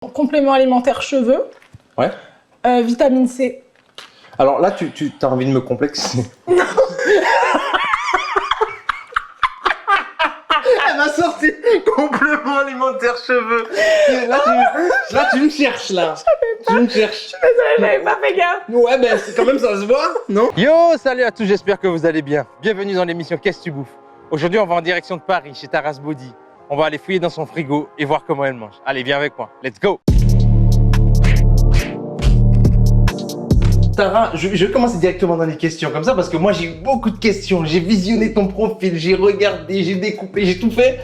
Complément alimentaire cheveux. Ouais. Vitamine C. Alors là, tu as envie de me complexer. Elle m'a sorti complément alimentaire cheveux. Là, tu me cherches là. Tu me cherches. Je suis désolée, j'avais pas fait gaffe. Ouais, ben quand même ça se voit, non? Yo, salut à tous, j'espère que vous allez bien. Bienvenue dans l'émission Qu'est-ce que tu bouffes? Aujourd'hui, on va en direction de Paris, chez Taras Body. On va aller fouiller dans son frigo et voir comment elle mange. Allez, viens avec moi. Let's go! Tara, je vais commencer directement dans les questions comme ça parce que moi j'ai eu beaucoup de questions. J'ai visionné ton profil, j'ai regardé, j'ai découpé, j'ai tout fait.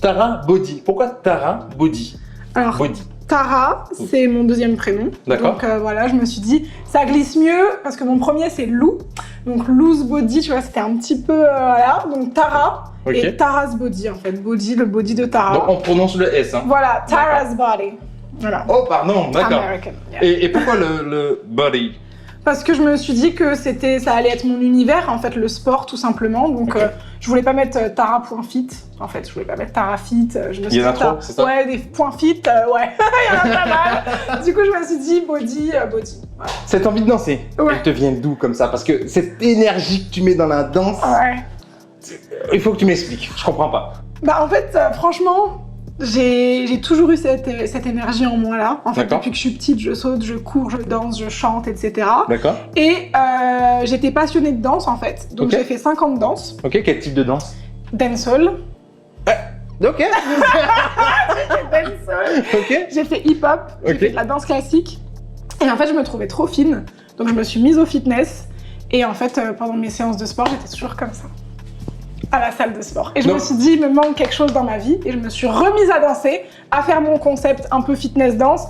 Tara Body. Pourquoi Tara Body? Alors, Body. Tara, c'est mon deuxième prénom. D'accord. Donc voilà, je me suis dit, ça glisse mieux parce que mon premier c'est Lou. Donc Lou's Body, tu vois, c'était un petit peu, voilà. Donc Tara et Taras Body en fait. Body, le body de Tara. Donc on prononce le S, hein? Voilà, Taras Body. Voilà. Oh, pardon, d'accord. American, yeah. Et pourquoi le body? Parce que je me suis dit que ça allait être mon univers, en fait, le sport, tout simplement. Donc, je voulais pas mettre Tara.fit. En fait, je voulais pas mettre Tara.fit. Il y en a trop, c'est ça? Ouais, des points fit, ouais. Il y en a pas mal. Du coup, je me suis dit body. Voilà. Cette envie de danser, elle te vient d'où comme ça? Parce que cette énergie que tu mets dans la danse, il faut que tu m'expliques. Je comprends pas. Bah, en fait, franchement, j'ai toujours eu cette énergie en moi là. En fait, depuis que je suis petite, je saute, je cours, je danse, je chante, etc. D'accord. Et j'étais passionnée de danse en fait. Donc j'ai fait 5 ans de danse. Ok, quel type de danse? Dancehall. Ok. Dancehall. Ok. J'ai fait hip-hop, j'ai fait de la danse classique. Et en fait, je me trouvais trop fine. Donc je me suis mise au fitness. Et en fait, pendant mes séances de sport, j'étais toujours comme ça. À la salle de sport. Et je me suis dit, il me manque quelque chose dans ma vie. Et je me suis remise à danser, à faire mon concept un peu fitness danse.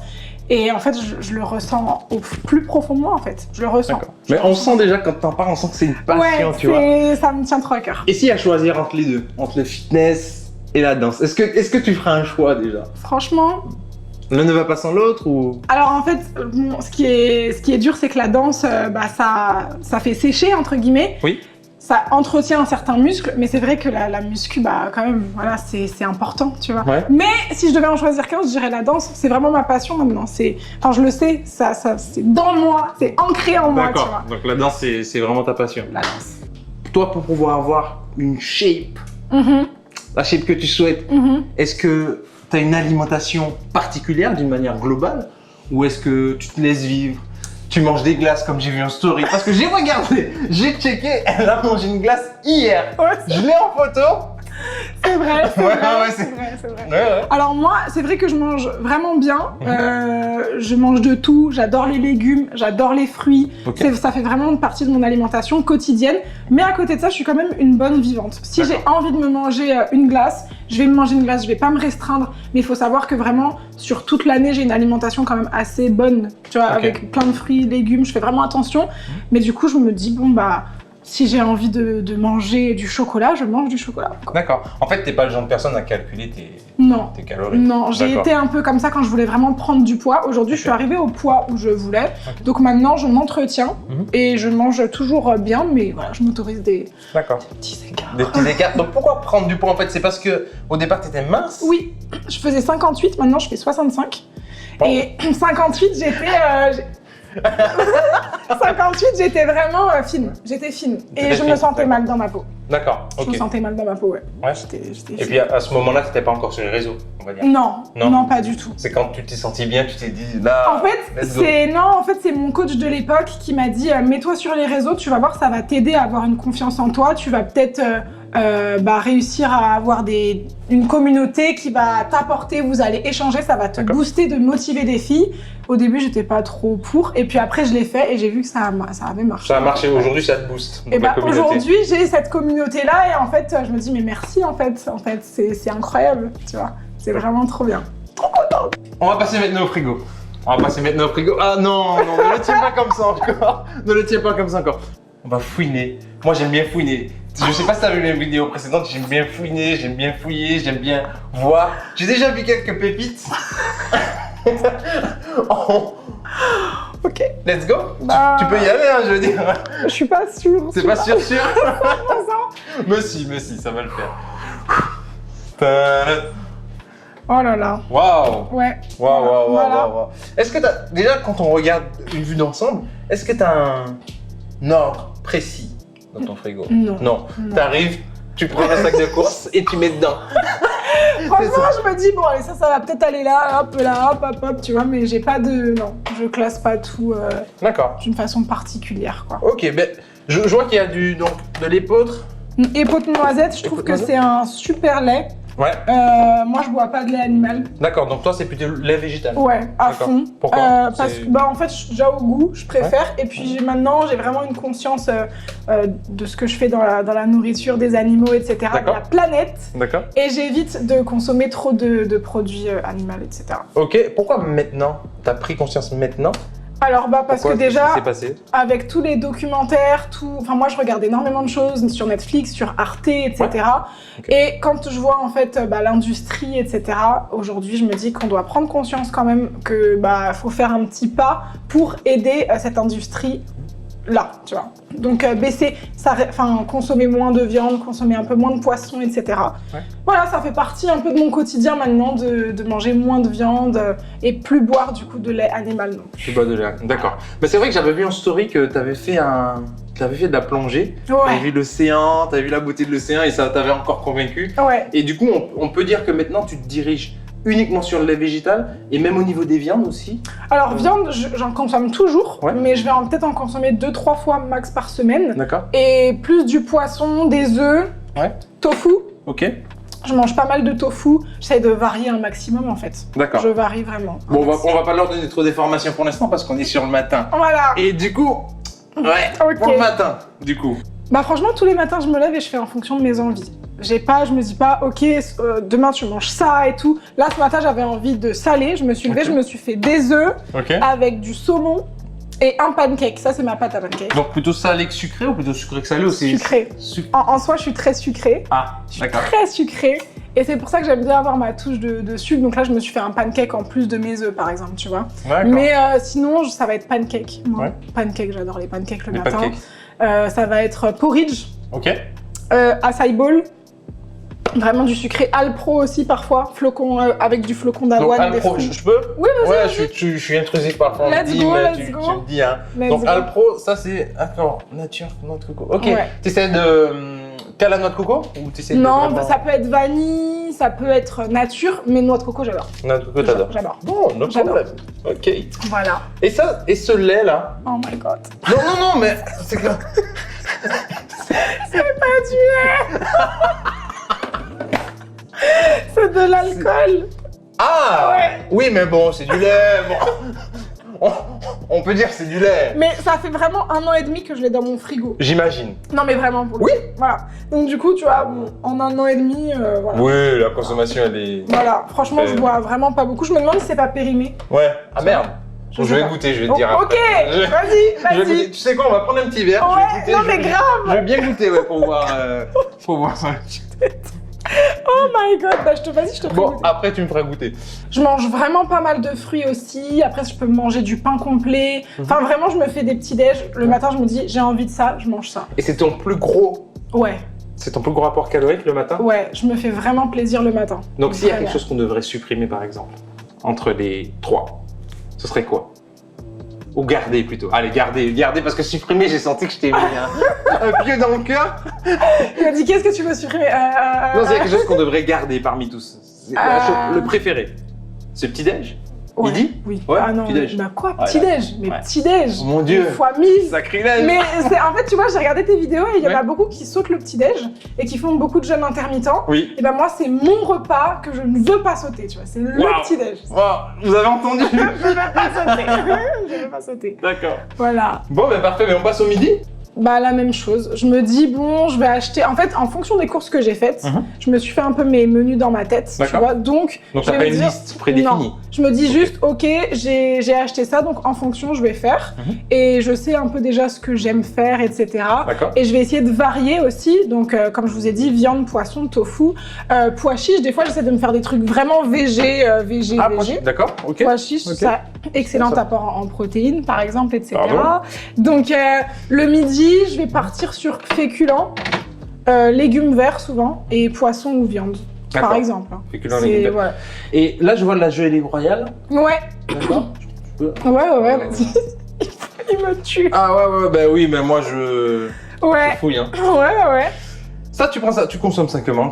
Et en fait, je le ressens au plus profond de moi, en fait. Je le ressens. Mais on sent déjà, quand t'en parles, on sent que c'est une passion, tu vois. Ça me tient trop à cœur. Et si à choisir entre les deux, entre le fitness et la danse, est-ce que tu feras un choix déjà? Franchement... L'un ne va pas sans l'autre ou... Alors en fait, bon, ce qui est dur, c'est que la danse, ça fait sécher, entre guillemets. Oui. Ça entretient un certain muscle, mais c'est vrai que la muscu, quand même, voilà, c'est important, tu vois. Ouais. Mais si je devais en choisir qu'un, je dirais la danse. C'est vraiment ma passion maintenant. Enfin, je le sais, c'est dans moi, c'est ancré en moi, tu vois. Donc la danse, c'est vraiment ta passion. La danse. Toi, pour pouvoir avoir une shape, la shape que tu souhaites, est-ce que tu as une alimentation particulière d'une manière globale, ou est-ce que tu te laisses vivre? Tu manges des glaces comme j'ai vu en story. Parce que j'ai regardé, j'ai checké, elle a mangé une glace hier. Ouais, je l'ai en photo. C'est vrai, c'est vrai. Ouais. Alors moi, c'est vrai que je mange vraiment bien. Je mange de tout. J'adore les légumes, j'adore les fruits. Ça fait vraiment partie de mon alimentation quotidienne. Mais à côté de ça, je suis quand même une bonne vivante. Si j'ai envie de me manger une glace, je vais me manger une glace. Je vais pas me restreindre. Mais il faut savoir que vraiment, sur toute l'année, j'ai une alimentation quand même assez bonne. Tu vois, avec plein de fruits, légumes. Je fais vraiment attention. Mais du coup, je me dis, bon si j'ai envie de manger du chocolat, je mange du chocolat. D'accord. En fait, t'es pas le genre de personne à calculer tes calories. Non, j'ai été un peu comme ça quand je voulais vraiment prendre du poids. Aujourd'hui, je suis arrivée au poids où je voulais. Donc maintenant, je m'entretiens et je mange toujours bien, mais voilà, je m'autorise des petits écarts. Des petits écarts. Donc pourquoi prendre du poids en fait? C'est parce que au départ, t'étais mince? Oui, je faisais 58, maintenant je fais 65. Bon. Et 58, j'étais... 58, j'étais vraiment fine. J'étais fine. Et je me sentais mal dans ma peau. D'accord, Je me sentais mal dans ma peau, ouais. Et puis à ce moment-là, tu n'étais pas encore sur les réseaux, on va dire. Non, pas du tout. C'est quand tu t'es senti bien, tu t'es dit là. En fait, c'est mon coach de l'époque qui m'a dit mets-toi sur les réseaux, tu vas voir, ça va t'aider à avoir une confiance en toi. Tu vas peut-être réussir à avoir une communauté qui va t'apporter, vous allez échanger, ça va te booster, de motiver des filles. Au début, j'étais pas trop pour, et puis après, je l'ai fait et j'ai vu que ça avait marché. Ça a marché, aujourd'hui, ça te booste. Et aujourd'hui, j'ai cette communauté-là et en fait, je me dis, mais merci en fait, c'est incroyable, tu vois. C'est vraiment trop bien. Trop contente. On va passer maintenant au frigo. Ah non, ne le tiens pas comme ça encore. Ne le tiens pas comme ça encore. On va fouiner. Moi, j'aime bien fouiner. Je sais pas si t'as vu les vidéos précédentes, j'aime bien fouiner, j'aime bien fouiller, j'aime bien voir. J'ai déjà vu quelques pépites. Ok. Let's go. Tu peux y aller, hein, je veux dire. Je suis pas sûre. C'est pas sûr. Mais si, ça va le faire. Oh là là. Waouh. Ouais. Waouh. Voilà. Est-ce que déjà, quand on regarde une vue d'ensemble, est-ce que tu as un ordre précis dans ton frigo? Non. T'arrives, tu prends un sac de course et tu mets dedans. Franchement, je me dis, bon, allez, ça va peut-être aller là, hop, tu vois, mais j'ai pas de... Non, je classe pas tout D'accord. d'une façon particulière, quoi. Ok, ben, je vois qu'il y a de l'épeautre. Épeautre noisette, je trouve que c'est un super lait. Ouais. Moi, je bois pas de lait animal. D'accord, donc toi, c'est plutôt lait végétal. Ouais, à fond. Pourquoi parce que, en fait, déjà au goût, je préfère. Et puis maintenant, j'ai vraiment une conscience de ce que je fais dans la nourriture des animaux, etc., de la planète. D'accord. Et j'évite de consommer trop de produits animaux, etc. Ok, pourquoi maintenant? T'as pris conscience maintenant? Alors parce que déjà, passé avec tous les documentaires, enfin moi je regarde énormément de choses sur Netflix, sur Arte, etc. Ouais. Okay. Et quand je vois en fait l'industrie, etc. Aujourd'hui, je me dis qu'on doit prendre conscience quand même que faut faire un petit pas pour aider cette industrie là, tu vois. Donc baisser, consommer moins de viande, consommer un peu moins de poisson, etc. Ouais. Voilà, ça fait partie un peu de mon quotidien maintenant de manger moins de viande et plus boire du coup de lait animal. Tu bois de lait, d'accord. Mais c'est vrai que j'avais vu en story que tu avais fait de la plongée, ouais. Tu avais vu l'océan, tu avais vu la beauté de l'océan et ça t'avait encore convaincu. Ouais. Et du coup, on peut dire que maintenant tu te diriges uniquement sur le lait végétal et même au niveau des viandes aussi? Alors viande, j'en consomme toujours, ouais. Mais je vais peut-être en consommer 2-3 fois max par semaine. D'accord. Et plus du poisson, des œufs, ouais. Tofu. Ok. Je mange pas mal de tofu, j'essaie de varier un maximum en fait. D'accord. Je varie vraiment. Bon, on va pas leur donner trop d'informations pour l'instant parce qu'on est sur le matin. Voilà. Et du coup, ouais, okay. Pour le matin, du coup. Franchement, tous les matins, je me lève et je fais en fonction de mes envies. Je me dis pas, ok, demain tu manges ça et tout. Là, ce matin, j'avais envie de salé. Je me suis levée, okay. Je me suis fait des œufs avec du saumon et un pancake. Ça, c'est ma pâte à pancake. Donc plutôt salé que sucré ou plutôt sucré que salé aussi? Sucré. En soi, je suis très sucrée. Ah, d'accord. Très sucrée. Et c'est pour ça que j'aime bien avoir ma touche de sucre. Donc là, je me suis fait un pancake en plus de mes œufs, par exemple, tu vois. Mais sinon, ça va être pancake. Moi, pancake, j'adore les pancakes le matin. Ça va être porridge. Ok. Acai bowl. Vraiment du sucré. Alpro aussi parfois, flocon avec du flocon d'avoine. Alpro, je peux? Oui, vas-y. Ouais, je suis intrusif parfois. Let's go. Tu me dis, hein. Donc Alpro, ça c'est nature, noix de coco. Ok. Ouais. T'essaies qu'à la noix de coco ou t'essaies Non, vraiment... ça peut être vanille, ça peut être nature, mais noix de coco j'adore. Noix de coco t'adores? J'adore. Bon, no problème. Ok. Voilà. Et ce lait là? Oh my god. Non, mais c'est que... c'est pas du lait. C'est de l'alcool. Ah ouais. Oui, mais bon, c'est du lait. Bon. On peut dire que c'est du lait. Mais ça fait vraiment 1 an et demi que je l'ai dans mon frigo. J'imagine. Non, mais vraiment pour le Oui. Voilà. Donc du coup, tu vois, en 1 an et demi, voilà. Oui, la consommation, elle est... Voilà. Franchement, je bois vraiment pas beaucoup. Je me demande si c'est pas périmé. Ouais. Ah merde. Je vais goûter, je vais te dire après. Ok, vas-y. Tu sais quoi, on va prendre un petit verre. Ouais, je vais goûter, non mais grave. Je vais bien goûter, ouais, pour voir ça. Oh my god, je te ferai Bon, goûter. après tu me feras goûter. Je mange vraiment pas mal de fruits aussi. Après, je peux manger du pain complet. Enfin, vraiment, je me fais des petits déj. Le matin, je me dis, j'ai envie de ça, je mange ça. Et c'est ton plus gros? Ouais. C'est ton plus gros apport calorique le matin? Ouais, je me fais vraiment plaisir le matin. Donc s'il y a quelque chose qu'on devrait supprimer par exemple, entre les 3, ce serait quoi? Ou garder plutôt. Allez, garder parce que supprimer, j'ai senti que je t'ai mis un pied dans le cœur. Il m'a dit, qu'est-ce que tu veux supprimer? Non, c'est quelque chose qu'on devrait garder parmi tous. Le préféré. C'est le petit-déj? Ouais. Midi? Oui. Ouais, ah non, petit-déj. Bah quoi, petit-déj? Mais petit-déj. Mon Dieu. Fois 1000. Sacrilège. Mais en fait, tu vois, j'ai regardé tes vidéos et il y en a beaucoup qui sautent le petit-déj et qui font beaucoup de jeûnes intermittents. Oui. Et ben moi, c'est mon repas que je ne veux pas sauter, tu vois. C'est le petit-déj. Wow. Vous avez entendu? Je ne veux pas sauter. Je ne veux pas sauter. D'accord. Voilà. Bon, ben parfait, mais on passe au midi? Bah la même chose. Je me dis bon, je vais acheter. En fait, en fonction des courses que j'ai faites, je me suis fait un peu mes menus dans ma tête, tu vois. Donc t'as pas une liste prédéfinie? Non. Je me dis juste, ok, j'ai acheté ça, donc en fonction, je vais faire. Et je sais un peu déjà ce que j'aime faire, etc. Et je vais essayer de varier aussi. Donc, comme je vous ai dit, viande, poisson, tofu, pois chiches. Des fois, j'essaie de me faire des trucs vraiment végé. D'accord, ok. Pois chiches, ça, excellent apport en protéines, par exemple, etc. Donc, le midi, je vais partir sur féculents, légumes verts souvent, et poisson ou viande. par exemple. Féculents, légumes. Ouais. Et là, je vois de la gelée royale. Ouais. D'accord. Ouais, vas-y. Il me tue. Ah ouais, bah oui, mais moi je fouille. Hein. Ouais. Ça, tu prends ça, tu consommes ça comment?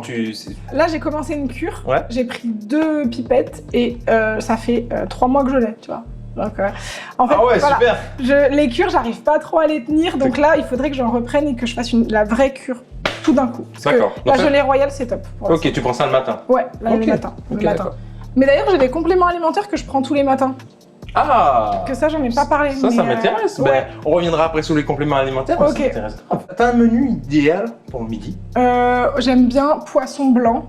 Là, j'ai commencé une cure. Ouais. J'ai pris 2 pipettes et ça fait 3 mois que je l'ai, tu vois. Donc, en fait, ah ouais, voilà, super. les cures, j'arrive pas trop à les tenir. Donc là, il faudrait que j'en reprenne et que je fasse la vraie cure tout d'un coup. D'accord. La gelée royale, c'est top. Ok, tu prends ça le matin? Ouais, le matin. Mais d'ailleurs, j'ai des compléments alimentaires que je prends tous les matins. Ah! Que ça, j'en ai pas parlé. Ça m'intéresse. Ouais. Ben, on reviendra après sur les compléments alimentaires. Ok. Ça m'intéresse. T'as un menu idéal pour le midi? J'aime bien poisson blanc,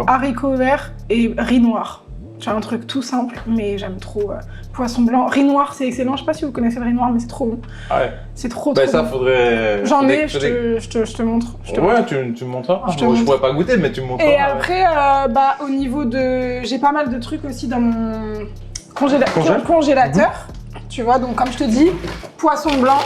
haricots verts et riz noir. C'est un truc tout simple, mais j'aime trop poisson blanc. Riz noir, c'est excellent. Je sais pas si vous connaissez le riz noir, mais c'est trop bon. Ah ouais. C'est trop ça, bon. faudrait. J'en ai, je te montre. Tu me montres. Je pourrais pas goûter, mais tu me montres. Et après, au niveau de. J'ai pas mal de trucs aussi dans mon congélateur. Tu vois, donc comme je te dis, poisson blanc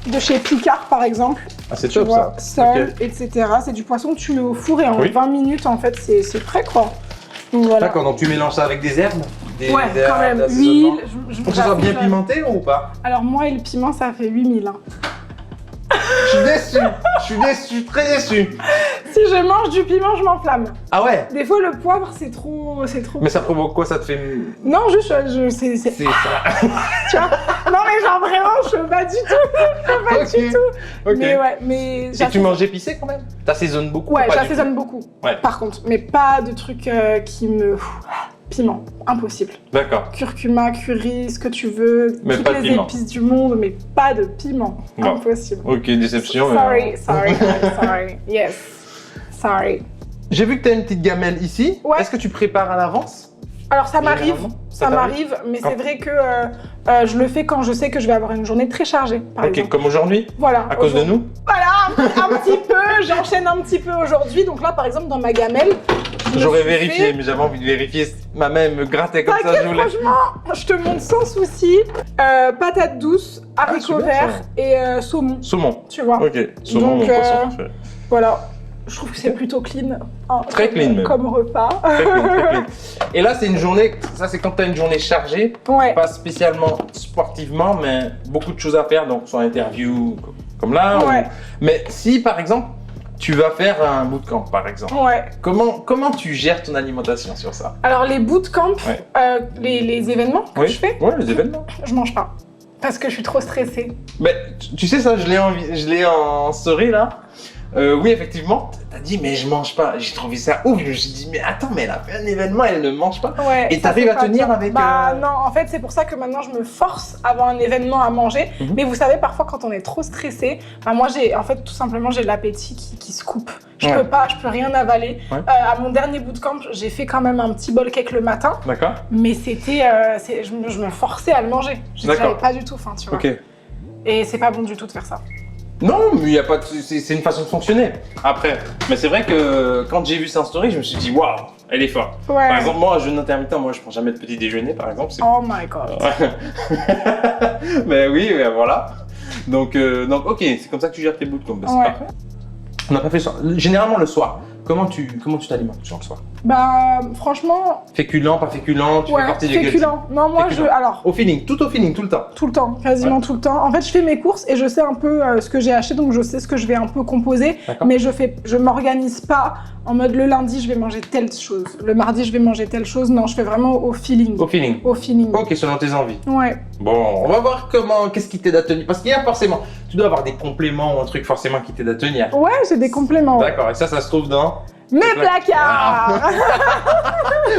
de chez Picard par exemple. Ah, c'est top ça. Sel, etc. C'est du poisson que tu mets au four et en 20 minutes, en fait, c'est prêt quoi. Donc voilà. D'accord, donc tu mélanges ça avec des herbes? Des quand même. Huile. Faut que ça soit bien pimenté ou pas? Alors moi et le piment, ça fait 8000. Hein. Je suis déçu, très déçu. Si je mange du piment, je m'enflamme. Ah ouais? Des fois, le poivre, c'est trop. Mais ça provoque quoi? Ça te fait... Non, juste, c'est ça. Tu vois? Non, mais genre vraiment, je peux pas du tout. Du tout. Ok. Mais ouais, mais... Et tu manges épicé quand même? T'assaisonnes beaucoup? Ouais, j'assaisonne beaucoup. Ouais. Par contre, mais pas de trucs qui me... Piment, impossible. D'accord. Curcuma, curry, ce que tu veux, mais toutes pas de les piment. Épices du monde, mais pas de piment. Bon. Impossible. Ok, déception. Sorry. Yes. Sorry. J'ai vu que tu as une petite gamelle ici. Ouais. Est-ce que tu prépares à l'avance? Alors ça m'arrive, mais c'est vrai que je le fais quand je sais que je vais avoir une journée très chargée, par exemple. Comme aujourd'hui? Voilà. À cause de nous? Voilà, un petit peu, j'enchaîne un petit peu aujourd'hui. Donc là, par exemple, dans ma gamelle, j'aurais vérifié, mais j'avais envie de vérifier. Ma main me grattait comme ça. Franchement, je te montre sans souci. Patates douces, haricots verts et saumon. Saumon. Tu vois. Ok, saumon, mon poisson préféré. Voilà. Je trouve que c'est plutôt clean. Hein, très clean même. Comme repas. Très clean. Et là, c'est une journée, ça c'est quand tu as une journée chargée, pas spécialement sportivement, mais beaucoup de choses à faire, donc soit interview comme là. Mais si par exemple, tu vas faire un bootcamp par exemple, comment tu gères ton alimentation sur ça? Alors les bootcamps, les événements que je fais, les événements, je mange pas. Parce que je suis trop stressée. Mais tu sais ça, je l'ai en story là. Oui, effectivement, t'as dit, mais je mange pas. J'ai trouvé ça ouf. Je me suis dit, mais attends, mais elle a fait un événement, elle ne mange pas. Et t'arrives à tenir avec. Bah non, en fait, c'est pour ça que maintenant je me force avant un événement à manger. Mais vous savez, parfois, quand on est trop stressé, moi, en fait, tout simplement, j'ai l'appétit qui se coupe. Je peux rien avaler. À mon dernier bootcamp, j'ai fait quand même un petit bol cake le matin. D'accord. Mais c'était, je me forçais à le manger. J'avais pas du tout faim, tu vois. Ok. Et c'est pas bon du tout de faire ça. Non, mais il y a pas de... c'est une façon de fonctionner. Après, mais c'est vrai que quand j'ai vu sa story, je me suis dit waouh, elle est forte. Par exemple, moi, jeûne intermittent, moi, je prends jamais de petit déjeuner, par exemple. Oh my god. Mais oui, voilà. Donc, ok, c'est comme ça que tu gères tes bootcamps. C'est parfait. On n'a pas fait ça. Généralement le soir. Comment tu t'alimentes le soir? Bah franchement... Féculent, pas féculent, tu fais partie du féculent. Non, moi alors... Au feeling, tout le temps. Tout le temps, quasiment tout le temps. En fait, je fais mes courses et je sais un peu ce que j'ai acheté, donc je sais ce que je vais un peu composer. Mais je m'organise pas en mode le lundi, je vais manger telle chose. Le mardi, je vais manger telle chose. Non, je fais vraiment au feeling. Au feeling. Au feeling. Ok, selon tes envies. Ouais. Bon, on va voir qu'est-ce qui t'aide à tenir. Parce qu'il y a forcément... Tu dois avoir des compléments ou un truc forcément qui t'aide à tenir. Ouais, j'ai des compléments. D'accord, et ça se trouve dans... Mes placards.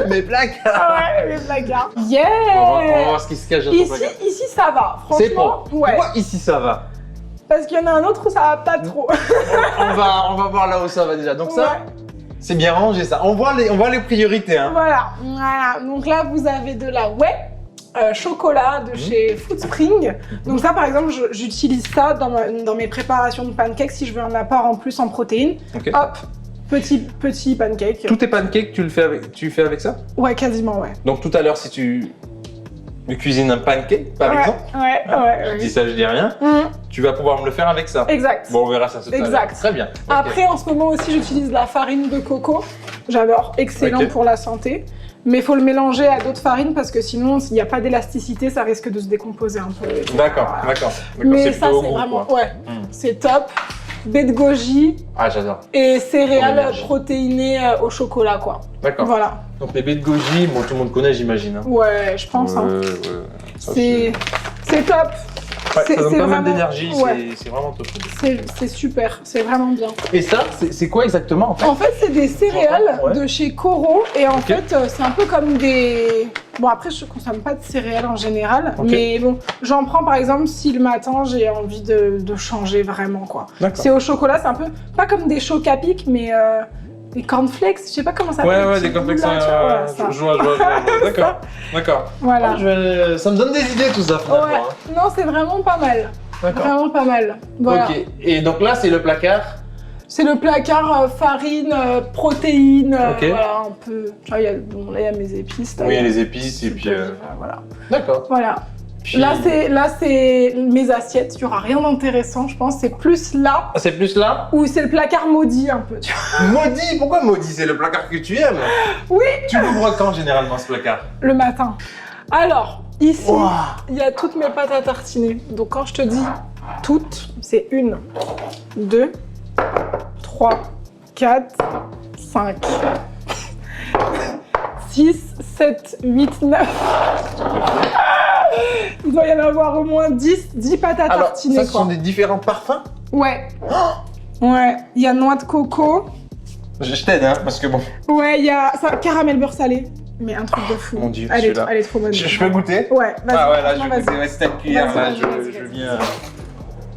Mes placards. Ouais, mes placards. Yeah. On va voir ce qui se cache dans ton placard. Ici, ça va. Franchement, pourquoi ici, ça va? Parce qu'il y en a un autre où ça va pas trop. on va voir là où ça va déjà. Donc ça, c'est bien rangé ça. On voit les priorités. Hein. Voilà. Donc là, vous avez de la chocolat de chez Foodspring. Donc ça, par exemple, j'utilise ça dans mes préparations de pancakes si je veux un apport en plus en protéines. Okay. Hop. Petit pancake. Tous tes pancakes, tu fais avec ça? Ouais, quasiment, ouais. Donc tout à l'heure, si tu me cuisines un pancake, par exemple. Ouais. Je dis ça, je dis rien. Tu vas pouvoir me le faire avec ça. Exact. Bon, on verra ça tout à l'heure. Exact. Très bien. Après, en ce moment aussi, j'utilise la farine de coco. J'adore. Excellent pour la santé. Mais il faut le mélanger à d'autres farines parce que sinon, s'il n'y a pas d'élasticité, ça risque de se décomposer un peu. D'accord. Mais ça, c'est vraiment... Ouais, c'est top. Baie de goji. Ah, j'adore. Et céréales protéinées au chocolat, quoi. D'accord. Voilà. Donc les baies de goji, bon, tout le monde connaît, j'imagine. Hein. Ouais, je pense. C'est top. Ouais, ça donne pas mal d'énergie, c'est vraiment top. C'est super, c'est vraiment bien. Et ça, c'est quoi exactement en fait? En fait, c'est des céréales de chez Coro et en fait, c'est un peu comme des... Bon, après, je consomme pas de céréales en général, mais bon, j'en prends par exemple si le matin j'ai envie de changer vraiment, quoi. C'est au chocolat, c'est un peu, pas comme des chocs à pic, mais des cornflakes, je sais pas comment ça s'appelle. Ouais, des cornflakes, je vois. D'accord. Voilà. Ça me donne des idées tout ça, finalement. Ouais. Non, c'est vraiment pas mal. Vraiment pas mal. Voilà. Ok. Et donc là, c'est le placard. C'est le placard farine, protéines, voilà, un peu. Tu vois, là, il y a mes épices. Oui, il y a les épices et puis... Voilà. D'accord. Voilà. Puis... Là, c'est mes assiettes. Il n'y aura rien d'intéressant, je pense. C'est plus là. Ah, c'est plus là? Ou c'est le placard maudit, un peu, tu vois. Maudit? Pourquoi maudit? C'est le placard que tu aimes? Oui. Tu l'ouvres quand, généralement, ce placard? Le matin. Alors, ici, il y a toutes mes pâtes à tartiner. Donc, quand je te dis toutes, c'est 1, 2, 3, 4, 5, 6, 7, 8, 9. Il doit y en avoir au moins 10 pâtes à tartiner. Ça, ce sont des différents parfums? Ouais. Ouais, il y a noix de coco. Je t'aide, hein, parce que bon... Ouais, il y a caramel beurre salé. Mais un truc de fou. Mon Dieu, elle est trop bonne. Je peux goûter? Ouais, vas-y. Ah ouais, là, je vais goûter. Ouais, c'est une cuillère, là, je viens...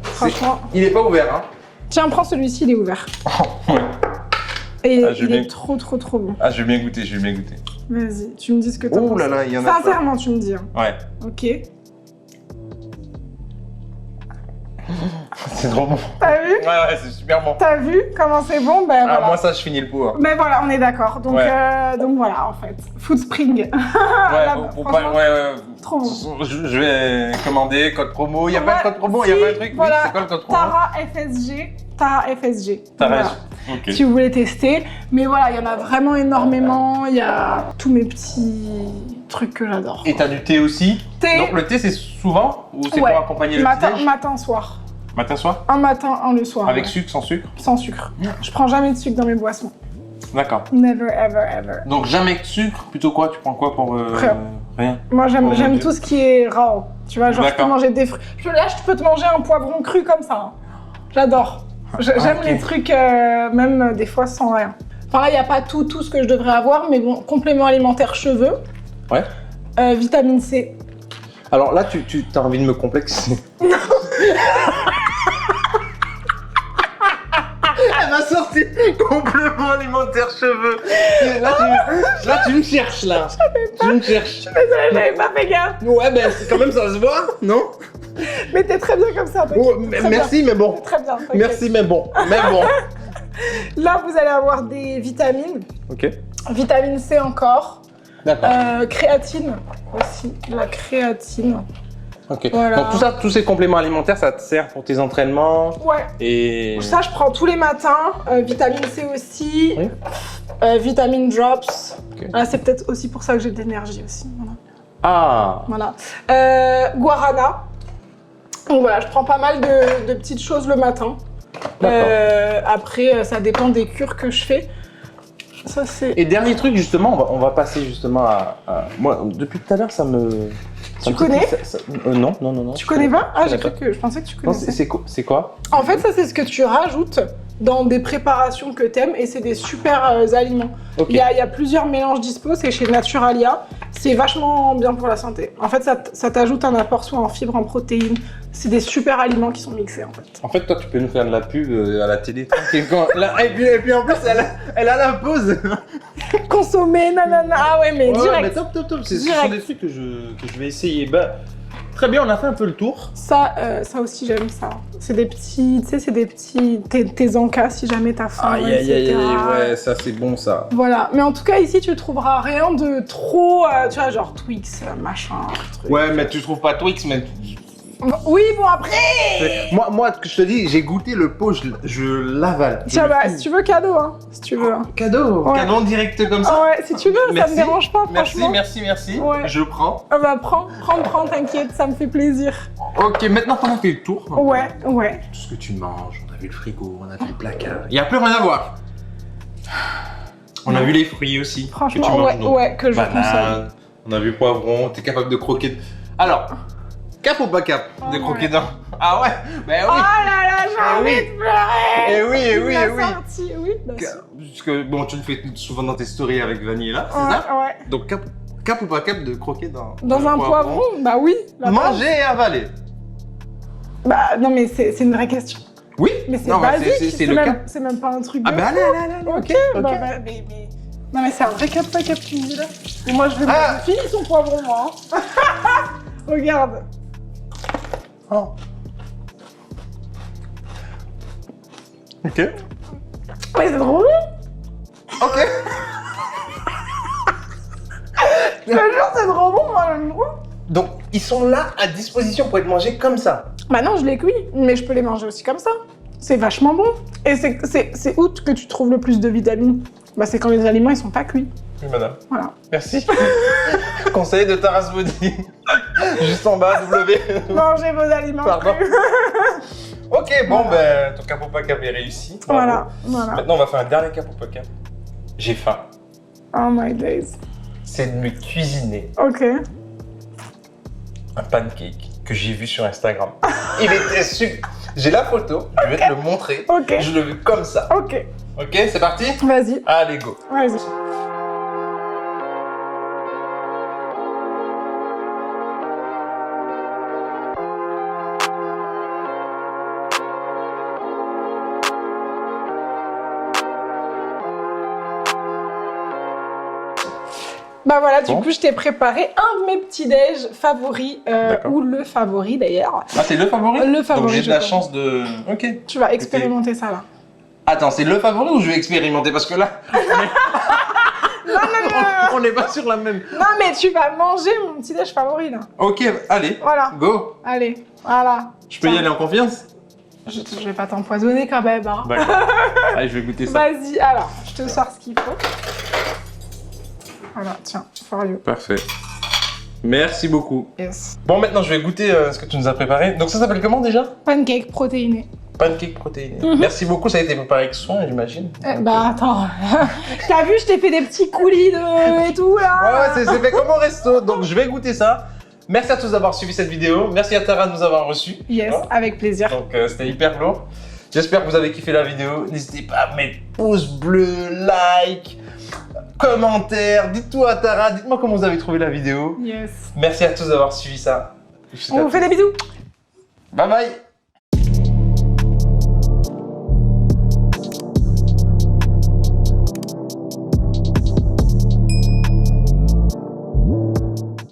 Franchement... Il est pas ouvert, hein? Tiens, prends celui-ci, il est ouvert. Ouais. Et il est trop bon. Ah, je vais bien goûter, Vas-y, tu me dis ce que t'en penses. Oh là là, il y en a. Sincèrement, tu me dis. Hein. Ouais. Ok. C'est trop bon. T'as vu? Ouais, c'est super bon. T'as vu comment c'est bon? Ben voilà. Moi, ça, je finis le pot. Hein. Ben voilà, on est d'accord. Donc, donc voilà, en fait. Food Spring. Ouais, trop bon. Je vais commander code promo. Il n'y a pas de code promo, il n'y a pas de truc. Voilà. Oui, c'est quoi le code promo? Tara FSG. Voilà. Okay. Si vous voulez tester. Mais voilà, il y en a vraiment énormément. Il y a tous mes petits trucs que j'adore. Et t'as du thé aussi? Thé. Donc le thé, c'est souvent? Ou c'est pour accompagner le petit-déj? Matin, soir. Matin, soir? Un matin, un le soir. Avec sucre, sans sucre? Sans sucre. Je prends jamais de sucre dans mes boissons. D'accord. Never, ever, ever. Donc jamais de sucre, plutôt quoi? Tu prends quoi pour... Rien. Moi, j'aime tout ce qui est raw. Tu vois, genre je peux manger des fruits. Là, je peux te manger un poivron cru comme ça. Hein. J'adore. J'aime les trucs, même des fois sans rien. Enfin là, il n'y a pas tout ce que je devrais avoir, mais bon, complément alimentaire cheveux. Ouais. Vitamine C. Alors là, tu as envie de me complexer. Elle m'a sorti complément alimentaire cheveux. Là, tu me cherches, là. Tu me cherches. Je suis désolée, j'avais pas fait gaffe. Ouais, ben quand même, ça se voit, non? Mais t'es très bien comme ça. Merci, mais bon. Très bien. Merci, mais bon. Là, vous allez avoir des vitamines. Ok. Vitamine C encore. D'accord. Créatine aussi. La créatine. Ok. Voilà. Donc tout ça, tous ces compléments alimentaires, ça te sert pour tes entraînements? Ouais. Et ça, je prends tous les matins. Vitamine C aussi. Oui. Vitamine drops. Okay. C'est peut-être aussi pour ça que j'ai de l'énergie aussi. Voilà. Ah. Voilà. Guarana. Donc voilà, je prends pas mal de petites choses le matin. Après, ça dépend des cures que je fais. Ça, et dernier truc, justement, on va passer justement à... Moi, depuis tout à l'heure, ça me... Tu connais? Non. Tu connais pas? Ah, je pensais que tu connaissais. C'est quoi? En fait, ça, c'est ce que tu rajoutes dans des préparations que t'aimes et c'est des super aliments. Okay. Il y a plusieurs mélanges dispo, c'est chez Naturalia. C'est vachement bien pour la santé. En fait, ça t'ajoute un apport soit en fibres, en protéines. C'est des super aliments qui sont mixés, en fait. En fait, toi, tu peux nous faire de la pub à la télé. Et puis en plus, elle a la pause. Consommer, nanana. Ah ouais, mais direct. Mais top. Ce sont des trucs que je vais essayer. Très bien, on a fait un peu le tour. Ça aussi, j'aime ça. C'est des petits, tu sais, c'est des petits... Tes encas, si jamais t'as faim, etc. Ouais, ça c'est bon ça. Voilà. Mais en tout cas, ici, tu trouveras rien de trop, tu vois, genre Twix, machin, truc. Ouais, mais tu trouves pas Twix, mais... Oui, bon, après... Moi, je te dis, j'ai goûté le pot, je l'avale. Tiens, bah, si tu veux, cadeau, hein. Si tu veux. Cadeau. Ouais. Cadeau direct comme ça. Ouais, si tu veux, ça me dérange pas, franchement. Merci. Ouais. Je prends. Ah bah, prends, t'inquiète, ça me fait plaisir. Ok, maintenant qu'on a fait le tour. Ouais. Tout ce que tu manges, on a vu le frigo, on a vu le placard. Il n'y a plus rien à voir. On a vu les fruits aussi. Franchement, que je consomme. Banane, on a vu poivron, t'es capable de croquer. Alors, cap ou pas cap de croquer dedans? Ah ouais? Ben oui! Oh là là, j'ai envie de pleurer! Eh oui! Oui, bien sûr. Parce que bon, tu le fais souvent dans tes stories avec Vanille là, c'est ça? Ouais. Donc cap ou pas cap de croquer dans un poivron? Bah oui. Manger et avaler. Bah non, mais c'est une vraie question. Oui? Mais c'est basique, c'est le cap. c'est même pas un truc. Ah bah allez. Ok. Bah, mais... Non mais c'est un vrai cap, pas cap, tu me dis là. Et moi je vais finir son poivron, moi. Hein. Regarde. Oh. Ok. Mais c'est trop bon. Ok. Je te jure, c'est trop bon, moi j'aime trop. Donc ils sont là à disposition pour être mangés comme ça. Bah non, je les cuis, mais je peux les manger aussi comme ça. C'est vachement bon. Et c'est où que tu trouves le plus de vitamines? Bah c'est quand les aliments ils sont pas cuits. Oui madame. Voilà. Merci. Conseil de Taras Body. Juste en bas, W. Mangez vos aliments crus. Ok, bon ben ton cap ou pas cap est réussi. Voilà. Maintenant on va faire un dernier cap ou pas cap. J'ai faim. Oh my days. C'est de me cuisiner Ok. un pancake que j'ai vu sur Instagram. Il était super. J'ai la photo, je vais te le montrer. Ok. Je l'ai vu comme ça. Ok. Ok, c'est parti? Vas-y. Allez, go. Vas-y. Bah voilà, du coup, je t'ai préparé un de mes petits déj favoris, ou le favori d'ailleurs. Ah, c'est le favori? Le favori. Donc j'ai de la chance de... Ok. Tu vas expérimenter ça là. Attends, c'est le favori ou je vais expérimenter? Parce que là... Non. On n'est pas sur la même... Non, mais tu vas manger mon petit déj favori là. Ok, allez. Voilà. Go. Allez, voilà. Je peux y aller en confiance? Je vais pas t'empoisonner quand même. Hein. D'accord. Allez, je vais goûter ça. Vas-y, alors, je te sors ce qu'il faut. Voilà, tiens, for you. Parfait. Merci beaucoup. Yes. Bon, maintenant, je vais goûter ce que tu nous as préparé. Donc, ça s'appelle comment déjà? Pancake protéiné. Pancake protéiné. Merci beaucoup, ça a été préparé avec soin, j'imagine. Bah, attends. T'as vu, je t'ai fait des petits coulis et tout, là. Ouais, c'est fait comme au resto. Donc, je vais goûter ça. Merci à tous d'avoir suivi cette vidéo. Merci à Tara de nous avoir reçus. Yes, avec plaisir. Donc, c'était hyper lourd. J'espère que vous avez kiffé la vidéo. N'hésitez pas à mettre pouce bleu, like, commentaire. Dites-tout à Tara. Dites-moi comment vous avez trouvé la vidéo. Yes. Merci à tous d'avoir suivi ça. On vous fait des bisous. Bye bye.